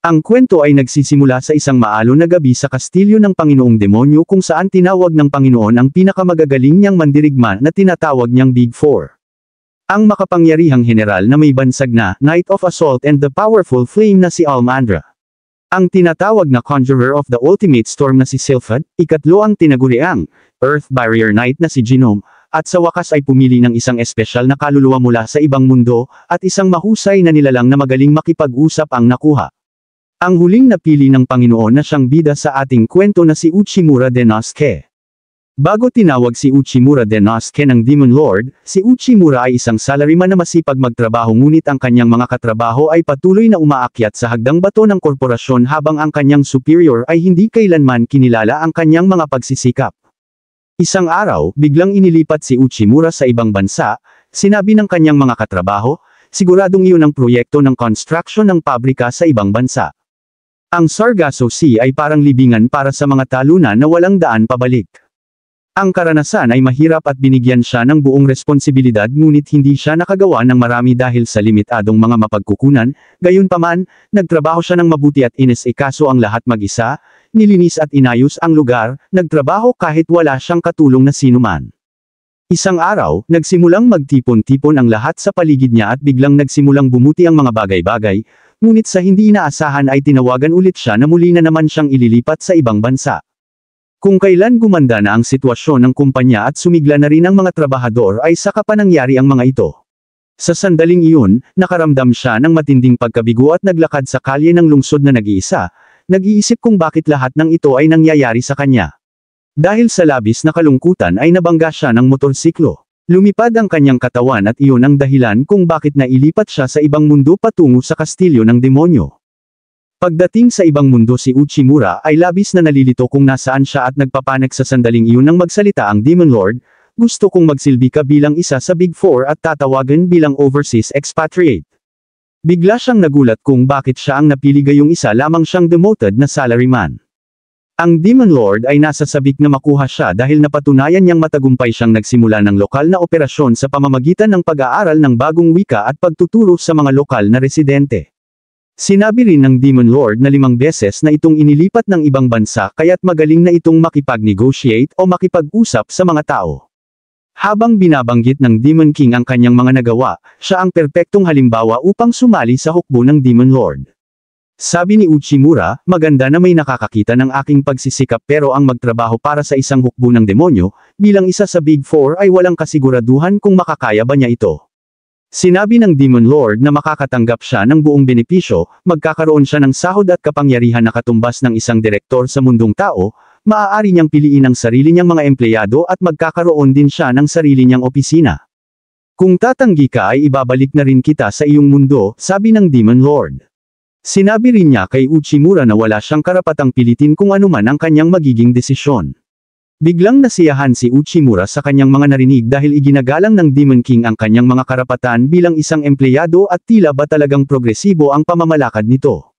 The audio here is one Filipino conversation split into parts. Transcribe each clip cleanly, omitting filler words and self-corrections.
Ang kwento ay nagsisimula sa isang maalon na gabi sa kastilyo ng Panginoong Demonyo kung saan tinawag ng Panginoon ang pinakamagagaling niyang mandirigma na tinatawag niyang Big Four. Ang makapangyarihang general na may bansag na Knight of Assault and the powerful flame na si Almandra. Ang tinatawag na Conjurer of the Ultimate Storm na si Sylphid, ikatlo ang tinaguriang Earth Barrier Knight na si Genome, at sa wakas ay pumili ng isang espesyal na kaluluwa mula sa ibang mundo, at isang mahusay na nilalang na magaling makipag-usap ang nakuha. Ang huling napili ng Panginoon na siyang bida sa ating kwento na si Uchimura Denosuke. Bago tinawag si Uchimura Denosuke ng Demon Lord, si Uchimura ay isang salaryman na masipag magtrabaho ngunit ang kanyang mga katrabaho ay patuloy na umaakyat sa hagdang bato ng korporasyon habang ang kanyang superior ay hindi kailanman kinilala ang kanyang mga pagsisikap. Isang araw, biglang inilipat si Uchimura sa ibang bansa, sinabi ng kanyang mga katrabaho, siguradong iyon ang proyekto ng construction ng pabrika sa ibang bansa. Ang Sargasso Sea ay parang libingan para sa mga talunan na walang daan pabalik. Ang karanasan ay mahirap at binigyan siya ng buong responsibilidad ngunit hindi siya nakagawa ng marami dahil sa limitadong mga mapagkukunan, gayunpaman, nagtrabaho siya ng mabuti at inesikaso ang lahat mag-isa, nilinis at inayos ang lugar, nagtrabaho kahit wala siyang katulong na sinuman. Isang araw, nagsimulang magtipon-tipon ang lahat sa paligid niya at biglang nagsimulang bumuti ang mga bagay-bagay, ngunit sa hindi inaasahan ay tinawagan ulit siya na muli na naman siyang ililipat sa ibang bansa. Kung kailan gumanda na ang sitwasyon ng kumpanya at sumigla na rin ang mga trabahador ay saka pa nangyari ang mga ito. Sa sandaling iyon, nakaramdam siya ng matinding pagkabigo at naglakad sa kalye ng lungsod na nag-iisa, nag-iisip kung bakit lahat ng ito ay nangyayari sa kanya. Dahil sa labis na kalungkutan ay nabangga siya ng motorsiklo. Lumipad ang kanyang katawan at iyon ang dahilan kung bakit nailipat siya sa ibang mundo patungo sa kastilyo ng demonyo. Pagdating sa ibang mundo si Uchimura ay labis na nalilito kung nasaan siya at nagpapanik sa sandaling iyon nang magsalita ang Demon Lord, gusto kong magsilbi ka bilang isa sa Big Four at tatawagan bilang overseas expatriate. Bigla siyang nagulat kung bakit siya ang napili gayong isa lamang siyang demoted na salaryman. Ang Demon Lord ay nasa sabik na makuha siya dahil napatunayan niyang matagumpay siyang nagsimula ng lokal na operasyon sa pamamagitan ng pag-aaral ng bagong wika at pagtuturo sa mga lokal na residente. Sinabi rin ng Demon Lord na 5 beses na itong inilipat ng ibang bansa kaya't magaling na itong makipag-negotiate o makipag-usap sa mga tao. Habang binabanggit ng Demon King ang kanyang mga nagawa, siya ang perpektong halimbawa upang sumali sa hukbo ng Demon Lord. Sabi ni Uchimura, maganda na may nakakakita ng aking pagsisikap pero ang magtrabaho para sa isang hukbo ng demonyo, bilang isa sa Big Four ay walang kasiguraduhan kung makakaya ba niya ito. Sinabi ng Demon Lord na makakatanggap siya ng buong benepisyo, magkakaroon siya ng sahod at kapangyarihan na katumbas ng isang direktor sa mundong tao, maaari niyang piliin ang sarili niyang mga empleyado at magkakaroon din siya ng sarili niyang opisina. Kung tatanggi ka ay ibabalik na rin kita sa iyong mundo, sabi ng Demon Lord. Sinabi rin niya kay Uchimura na wala siyang karapatang pilitin kung anuman ang kanyang magiging desisyon. Biglang nasiyahan si Uchimura sa kanyang mga narinig dahil iginagalang ng Demon King ang kanyang mga karapatan bilang isang empleyado at tila ba talagang progresibo ang pamamalakad nito.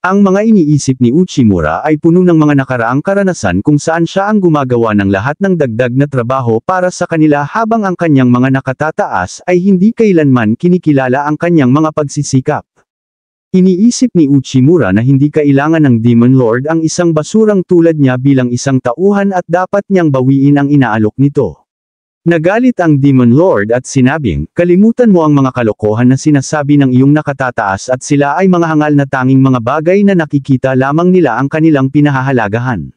Ang mga iniisip ni Uchimura ay puno ng mga nakaraang karanasan kung saan siya ang gumagawa ng lahat ng dagdag na trabaho para sa kanila habang ang kanyang mga nakatataas ay hindi kailanman kinikilala ang kanyang mga pagsisikap. Iniisip ni Uchimura na hindi kailangan ng Demon Lord ang isang basurang tulad niya bilang isang tauhan at dapat niyang bawiin ang inaalok nito. Nagalit ang Demon Lord at sinabing, kalimutan mo ang mga kalokohan na sinasabi ng iyong nakatataas at sila ay mga hangal na tanging mga bagay na nakikita lamang nila ang kanilang pinahahalagahan.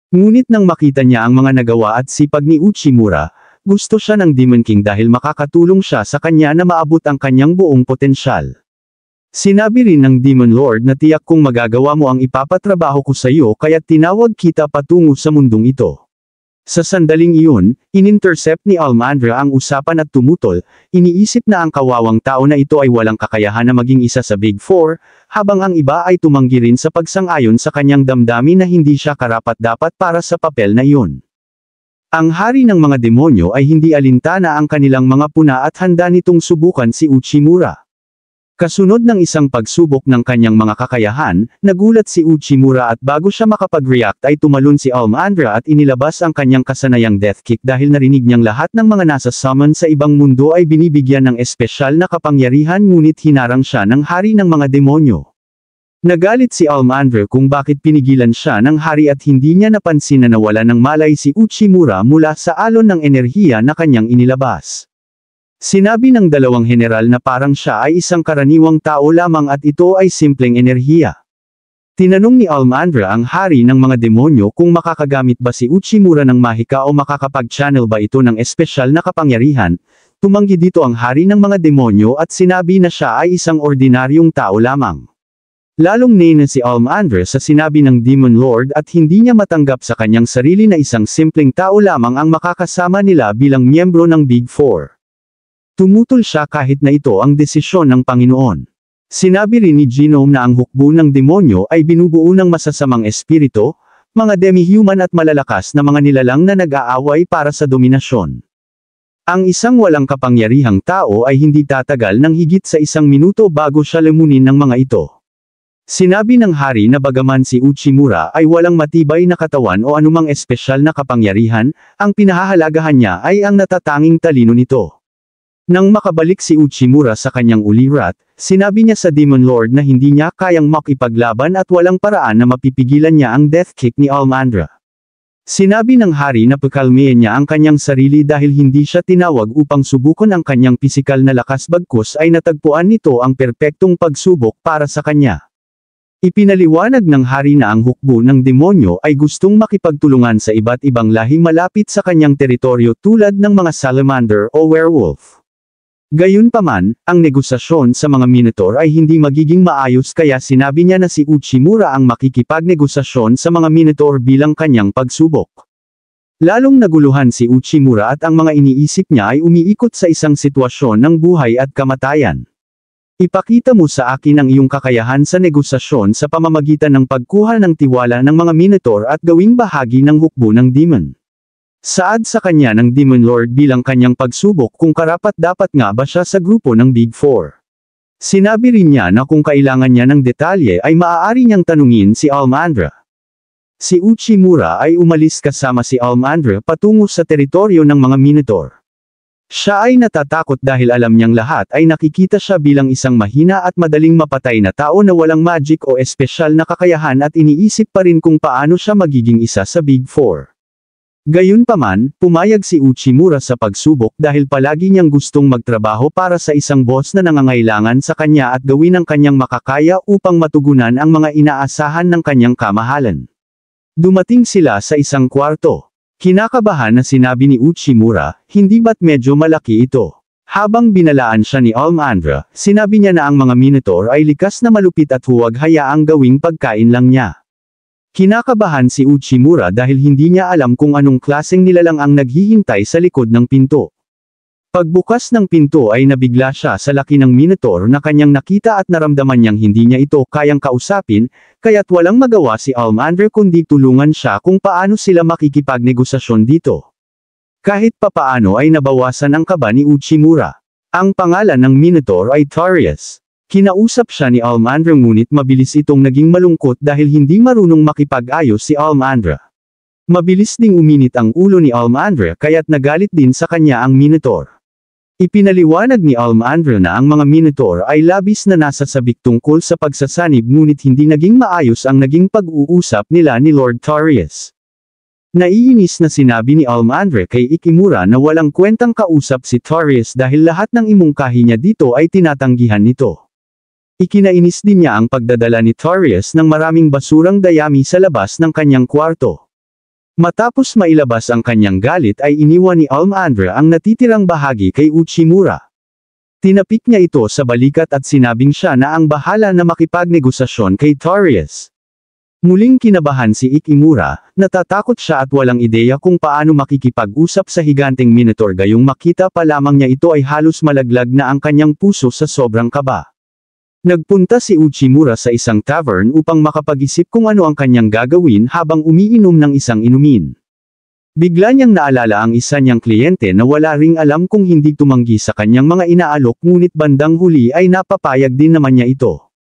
Ngunit nang makita niya ang mga nagawa at sipag ni Uchimura, gusto siya ng Demon King dahil makakatulong siya sa kanya na maabot ang kanyang buong potensyal. Sinabi rin ng Demon Lord na tiyak kong magagawa mo ang ipapatrabaho ko sa iyo kaya't tinawag kita patungo sa mundong ito. Sa sandaling iyon, inintercept ni Almandra ang usapan at tumutol, iniisip na ang kawawang tao na ito ay walang kakayahan na maging isa sa Big Four, habang ang iba ay tumanggi rin sa pagsang-ayon sa kanyang damdamin na hindi siya karapat-dapat para sa papel na iyon. Ang hari ng mga demonyo ay hindi alintana ang kanilang mga puna at handa nitong subukan si Uchimura. Kasunod ng isang pagsubok ng kanyang mga kakayahan, nagulat si Uchimura at bago siya makapag-react ay tumalon si Almandra at inilabas ang kanyang kasanayang death kick dahil narinig niyang lahat ng mga nasa summon sa ibang mundo ay binibigyan ng espesyal na kapangyarihan ngunit hinarang siya ng hari ng mga demonyo. Nagalit si Almandra kung bakit pinigilan siya ng hari at hindi niya napansin na nawala ng malay si Uchimura mula sa alon ng enerhiya na kanyang inilabas. Sinabi ng dalawang general na parang siya ay isang karaniwang tao lamang at ito ay simpleng enerhiya. Tinanong ni Almandra ang hari ng mga demonyo kung makakagamit ba si Uchimura ng mahika o makakapag-channel ba ito ng espesyal na kapangyarihan. Tumanggi dito ang hari ng mga demonyo at sinabi na siya ay isang ordinaryong tao lamang. Lalong nena si Almandra sa sinabi ng Demon Lord at hindi niya matanggap sa kanyang sarili na isang simpleng tao lamang ang makakasama nila bilang miyembro ng Big Four. Tumutol siya kahit na ito ang desisyon ng Panginoon. Sinabi rin ni Genome na ang hukbo ng demonyo ay binubuo ng masasamang espiritu, mga demi-human at malalakas na mga nilalang na nag-aaway para sa dominasyon. Ang isang walang kapangyarihang tao ay hindi tatagal ng higit sa 1 minuto bago siya lamunin ng mga ito. Sinabi ng hari na bagaman si Uchimura ay walang matibay na katawan o anumang espesyal na kapangyarihan, ang pinahahalagahan niya ay ang natatanging talino nito. Nang makabalik si Uchimura sa kanyang ulirat, sinabi niya sa Demon Lord na hindi niya kayang makipaglaban at walang paraan na mapipigilan niya ang death kick ni Almandra. Sinabi ng hari na pakalmayan niya ang kanyang sarili dahil hindi siya tinawag upang subukan ang kanyang pisikal na lakas bagkus ay natagpuan nito ang perpektong pagsubok para sa kanya. Ipinaliwanag ng hari na ang hukbo ng demonyo ay gustong makipagtulungan sa iba't ibang lahi malapit sa kanyang teritoryo tulad ng mga salamander o werewolf. Gayunpaman, ang negosasyon sa mga Minotaur ay hindi magiging maayos kaya sinabi niya na si Uchimura ang makikipagnegosasyon sa mga Minotaur bilang kanyang pagsubok. Lalong naguluhan si Uchimura at ang mga iniisip niya ay umiikot sa isang sitwasyon ng buhay at kamatayan. Ipakita mo sa akin ang iyong kakayahan sa negosasyon sa pamamagitan ng pagkuha ng tiwala ng mga Minotaur at gawing bahagi ng hukbo ng demon. Saad sa kanya ng Demon Lord bilang kanyang pagsubok kung karapat-dapat nga ba siya sa grupo ng Big Four. Sinabi rin niya na kung kailangan niya ng detalye ay maaari niyang tanungin si Almandra. Si Uchimura ay umalis kasama si Almandra patungo sa teritoryo ng mga Minotaur. Siya ay natatakot dahil alam niyang lahat ay nakikita siya bilang isang mahina at madaling mapatay na tao na walang magic o espesyal na kakayahan at iniisip pa rin kung paano siya magiging isa sa Big Four. Gayunpaman, pumayag si Uchimura sa pagsubok dahil palagi niyang gustong magtrabaho para sa isang boss na nangangailangan sa kanya at gawin ang kanyang makakaya upang matugunan ang mga inaasahan ng kanyang kamahalan. Dumating sila sa isang kwarto. Kinakabahan na sinabi ni Uchimura, hindi ba't medyo malaki ito? Habang binalaan siya ni Almandra, sinabi niya na ang mga Minotaur ay likas na malupit at huwag hayaang gawing pagkain lang niya. Kinakabahan si Uchimura dahil hindi niya alam kung anong klaseng nilalang ang naghihintay sa likod ng pinto. Pagbukas ng pinto ay nabigla siya sa laki ng Minotaur na kanyang nakita at naramdaman niyang hindi niya ito kayang kausapin, kaya't walang magawa si Almandra kundi tulungan siya kung paano sila makikipagnegosasyon dito. Kahit papaano ay nabawasan ang kaba ni Uchimura. Ang pangalan ng Minotaur ay Tarius. Kinausap siya ni Almandra ngunit mabilis itong naging malungkot dahil hindi marunong makipag-ayos si Almandra. Mabilis ding uminit ang ulo ni Almandra kaya't nagalit din sa kanya ang Minotaur. Ipinaliwanag ni Almandra na ang mga Minotaur ay labis na nasasabik tungkol sa pagsasanib ngunit hindi naging maayos ang naging pag-uusap nila ni Lord Tarius. Naiinis na sinabi ni Almandra kay Ikimura na walang kwentang kausap si Tarius dahil lahat ng imungkahi niya dito ay tinatanggihan nito. Ikinainis din niya ang pagdadala ni Tarius ng maraming basurang dayami sa labas ng kanyang kwarto. Matapos mailabas ang kanyang galit ay iniwan ni Almandra ang natitirang bahagi kay Uchimura. Tinapik niya ito sa balikat at sinabing siya na ang bahala na makipagnegosasyon kay Tarius. Muling kinabahan si Ikimura, natatakot siya at walang ideya kung paano makikipag-usap sa higanteng Minotaur gayong makita pa lamang niya ito ay halos malaglag na ang kanyang puso sa sobrang kaba. Nagpunta si Uchimura sa isang tavern upang makapag-isip kung ano ang kanyang gagawin habang umiinom ng isang inumin. Bigla niyang naalala ang isa niyang kliyente na wala ring alam kung hindi tumanggi sa kanyang mga inaalok ngunit bandang huli ay napapayag din naman niya ito.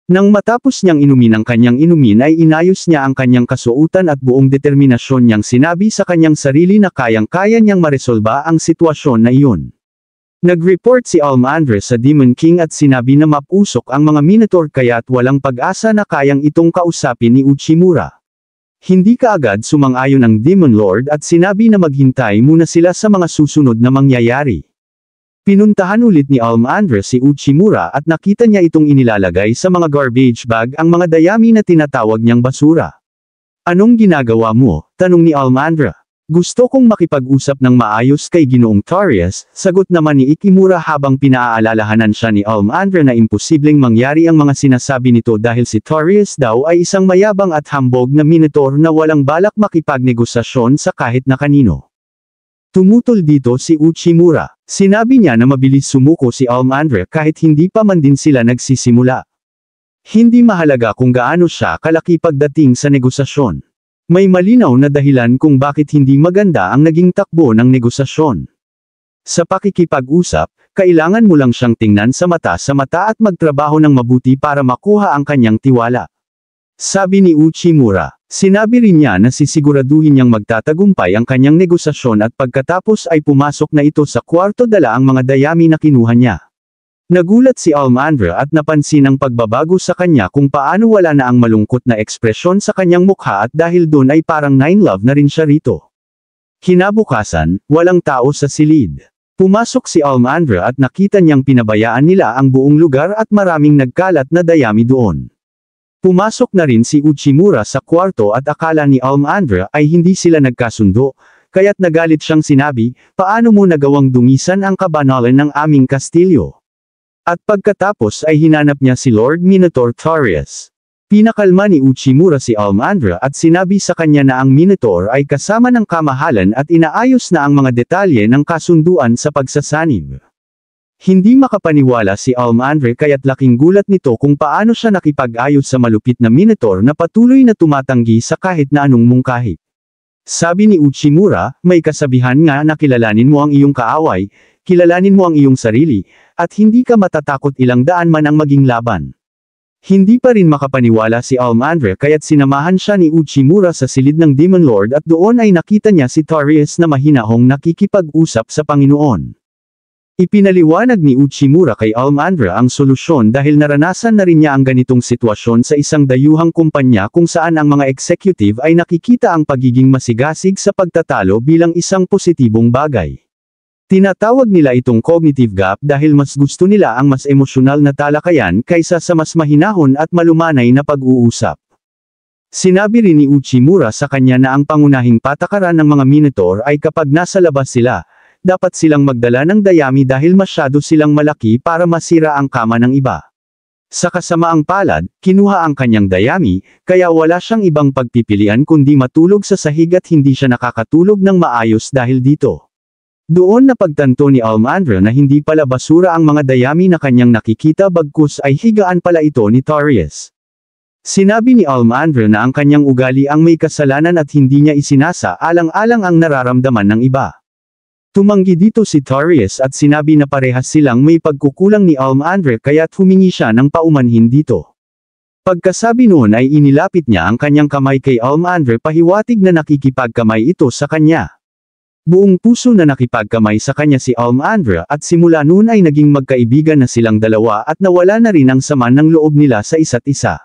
Nang matapos niyang inumin ang kanyang inumin ay inayos niya ang kanyang kasuotan at buong determinasyon niyang sinabi sa kanyang sarili na kayang-kaya niyang maresolba ang sitwasyon na iyon. Nag-report si Almandre sa Demon King at sinabi na mapusok ang mga Minotaur kaya't walang pag-asa na kayang itong kausapin ni Uchimura. Hindi kaagad sumang-ayon ang Demon Lord at sinabi na maghintay muna sila sa mga susunod na mangyayari. Pinuntahan ulit ni Almandre si Uchimura at nakita niya itong inilalagay sa mga garbage bag ang mga dayami na tinatawag niyang basura. "Anong ginagawa mo?" tanong ni Almandre. "Gusto kong makipag-usap ng maayos kay Ginoong Torias," sagot naman ni Ikimura habang pinaalalahanan siya ni Almandre na imposibleng mangyari ang mga sinasabi nito dahil si Torias daw ay isang mayabang at hambog na Minotaur na walang balak makipagnegosasyon sa kahit na kanino. Tumutol dito si Uchimura. Sinabi niya na mabilis sumuko si Almandre kahit hindi pa man din sila nagsisimula. Hindi mahalaga kung gaano siya kalaki pagdating sa negosasyon. May malinaw na dahilan kung bakit hindi maganda ang naging takbo ng negosasyon. Sa pakikipag-usap, kailangan mo lang siyang tingnan sa mata at magtrabaho ng mabuti para makuha ang kanyang tiwala. Sabi ni Uchimura. Sinabi rin niya na sisiguraduhin niyang magtatagumpay ang kanyang negosasyon at pagkatapos ay pumasok na ito sa kwarto dala ang mga dayami na kinuha niya. Nagulat si Almandre at napansin ang pagbabago sa kanya kung paano wala na ang malungkot na ekspresyon sa kanyang mukha at dahil doon ay parang 9 love na rin siya rito. Kinabukasan, walang tao sa silid. Pumasok si Almandre at nakita niyang pinabayaan nila ang buong lugar at maraming nagkalat na dayami doon. Pumasok na rin si Uchimura sa kwarto at akala ni Almandre ay hindi sila nagkasundo, kaya't nagalit siyang sinabi, "Paano mo nagawang dungisan ang kabanalan ng aming kastilyo?" At pagkatapos ay hinanap niya si Lord Minotaur Torias. Pinakalma ni Uchimura si Almandre at sinabi sa kanya na ang Minotaur ay kasama ng kamahalan at inaayos na ang mga detalye ng kasunduan sa pagsasanib. Hindi makapaniwala si Almandre kaya't laking gulat nito kung paano siya nakipag-ayos sa malupit na Minotaur na patuloy na tumatanggi sa kahit na anong mungkahi. Sabi ni Uchimura, "May kasabihan nga na kilalanin mo ang iyong kaaway, kilalanin mo ang iyong sarili, at hindi ka matatakot ilang daan man ang maging laban." Hindi pa rin makapaniwala si Almandre kaya't sinamahan siya ni Uchimura sa silid ng Demon Lord at doon ay nakita niya si Torias na mahinahong nakikipag-usap sa Panginoon. Ipinaliwanag ni Uchimura kay Almandre ang solusyon dahil naranasan na rin niya ang ganitong sitwasyon sa isang dayuhang kumpanya kung saan ang mga executive ay nakikita ang pagiging masigasig sa pagtatalo bilang isang positibong bagay. Tinatawag nila itong cognitive gap dahil mas gusto nila ang mas emosyonal na talakayan kaysa sa mas mahinahon at malumanay na pag-uusap. Sinabi rin ni Uchimura sa kanya na ang pangunahing patakaran ng mga Minotaur ay kapag nasa labas sila, dapat silang magdala ng dayami dahil masyado silang malaki para masira ang kama ng iba. Sa kasamaang palad, kinuha ang kanyang dayami, kaya wala siyang ibang pagpipilian kundi matulog sa sahig at hindi siya nakakatulog ng maayos dahil dito. Doon napagtanto ni Almandre na hindi pala basura ang mga dayami na kanyang nakikita bagkus ay higaan pala ito ni Torias. Sinabi ni Almandre na ang kanyang ugali ang may kasalanan at hindi niya isinasa alang-alang ang nararamdaman ng iba. Tumanggi dito si Torias at sinabi na parehas silang may pagkukulang ni Almandre kaya't humingi siya ng paumanhin dito. Pagkasabi noon ay inilapit niya ang kanyang kamay kay Almandre pahiwatig na nakikipagkamay ito sa kanya. Buong puso na nakipagkamay sa kanya si Almandre at simula noon ay naging magkaibigan na silang dalawa at nawala na rin ang sama ng loob nila sa isa't isa.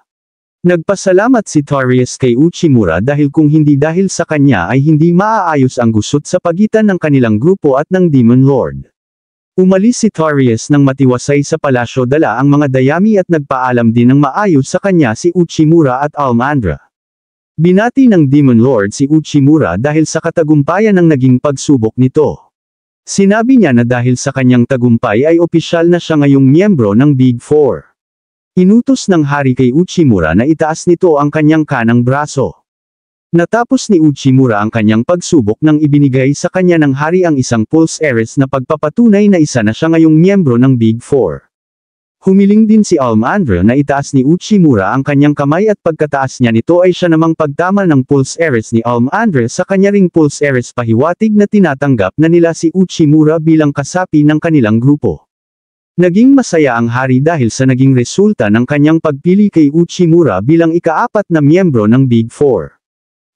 Nagpasalamat si Torias kay Uchimura dahil kung hindi dahil sa kanya ay hindi maaayos ang gusot sa pagitan ng kanilang grupo at ng Demon Lord. Umalis si Torias nang matiwasay sa palasyo dala ang mga dayami at nagpaalam din ng maayos sa kanya si Uchimura at Almandre. Binati ng Demon Lord si Uchimura dahil sa katagumpayan ng naging pagsubok nito. Sinabi niya na dahil sa kanyang tagumpay ay opisyal na siya ngayong miyembro ng Big Four. Inutos ng hari kay Uchimura na itaas nito ang kanyang kanang braso. Natapos ni Uchimura ang kanyang pagsubok nang ibinigay sa kanya ng hari ang isang pulse heiress na pagpapatunay na isa na siya ngayong miyembro ng Big Four. Humiling din si Almandre na itaas ni Uchimura ang kanyang kamay at pagkataas niya nito ay siya namang pagtama ng pulse heiress ni Almandre sa kanya ring pulse heiress pahiwatig na tinatanggap na nila si Uchimura bilang kasapi ng kanilang grupo. Naging masaya ang hari dahil sa naging resulta ng kanyang pagpili kay Uchimura bilang ika-4 na miyembro ng Big Four.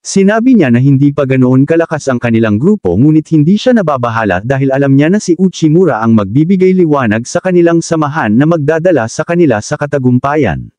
Sinabi niya na hindi pa ganoon kalakas ang kanilang grupo ngunit hindi siya nababahala dahil alam niya na si Uchimura ang magbibigay liwanag sa kanilang samahan na magdadala sa kanila sa katagumpayan.